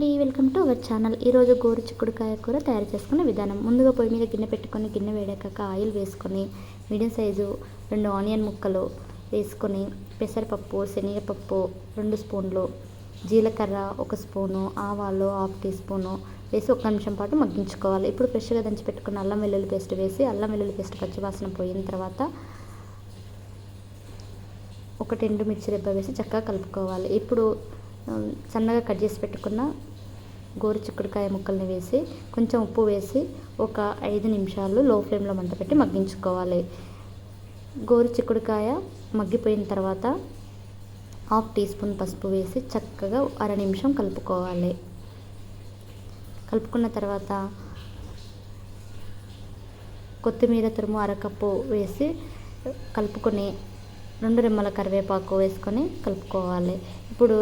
అండి, welcome to our channel. ఈరోజు గోరుచిక్కుడుకాయ కూర తయారు చేసుకునే విధానం. ముందుగా పొయ్యి మీద గిన్నె పెట్టుకొని గిన్నె వేడాక ఆయిల్ వేసుకొని మీడియం సైజు 2 ఆనియన్ ముక్కలు వేసుకొని పెసరపప్పు, శనగపప్పు 2 స్పూన్లు, జీలకర్ర 1 స్పూను, ఆవాలు 1/2 టీ స్పూను వేసి 1 నిమిషం పాటు మగ్గించుకోవాలి. ఇప్పుడు ఫ్రెష్గా దంచి పెట్టుకున్న అల్లం వెల్లుల్లి పేస్ట్ వేసి అల్లం వెల్లుల్లి పేస్ట్ పచ్చివాసన పోయిన తర్వాత ఒక ఎండుమిర్చి రెబ్బ వేసి చక్కగా కలుపుకోవాలి. ఇప్పుడు సన్నగా కట్ చేసి పెట్టుకున్న గోరుచిక్కుడుకాయ ముక్కల్ని వేసి కొంచెం ఉప్పు వేసి ఒక 5 నిమిషాలు లో ఫ్లేమ్లో మంట పెట్టి మగ్గించుకోవాలి. గోరుచిక్కుడుకాయ మగ్గిపోయిన తర్వాత 1/2 టీ స్పూన్ పసుపు వేసి చక్కగా 1/2 నిమిషం కలుపుకోవాలి. కలుపుకున్న తర్వాత కొత్తిమీర తురుము 1/2 కప్పు వేసి కలుపుకొని 2 రెమ్మల కరివేపాకు వేసుకొని కలుపుకోవాలి. ఇప్పుడు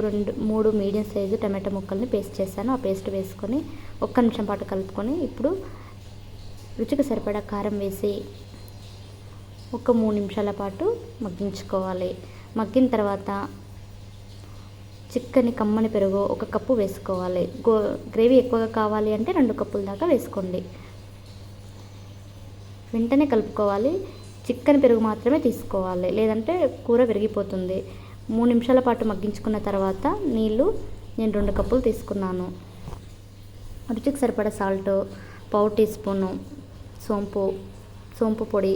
3 మీడియం సైజు టమాటా ముక్కల్ని పేస్ట్ చేశాను. ఆ పేస్ట్ వేసుకొని 1 నిమిషం పాటు కలుపుకొని ఇప్పుడు రుచికి సరిపడా కారం వేసి ఒక 3 నిమిషాల పాటు మగ్గించుకోవాలి. మగ్గిన తర్వాత చిక్కని కమ్మని పెరుగు 1 కప్పు వేసుకోవాలి. గ్రేవీ ఎక్కువగా కావాలి అంటే 2 కప్పుల దాకా వేసుకోండి. వెంటనే కలుపుకోవాలి. చిక్కని పెరుగు మాత్రమే తీసుకోవాలి, లేదంటే కూర విరిగిపోతుంది. 3 నిమిషాల పాటు మగ్గించుకున్న తర్వాత నీళ్ళు నేను 2 కప్పులు తీసుకున్నాను. రుచికి సరిపడా సాల్ట్, 1/4 టీ స్పూను సోంపు పొడి,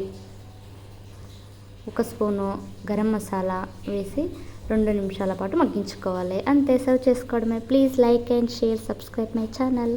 1 స్పూను గరం మసాలా వేసి 2 నిమిషాల పాటు మగ్గించుకోవాలి. అంతే, సర్వ్ చేసుకోవడమే. Please like and share, subscribe my channel.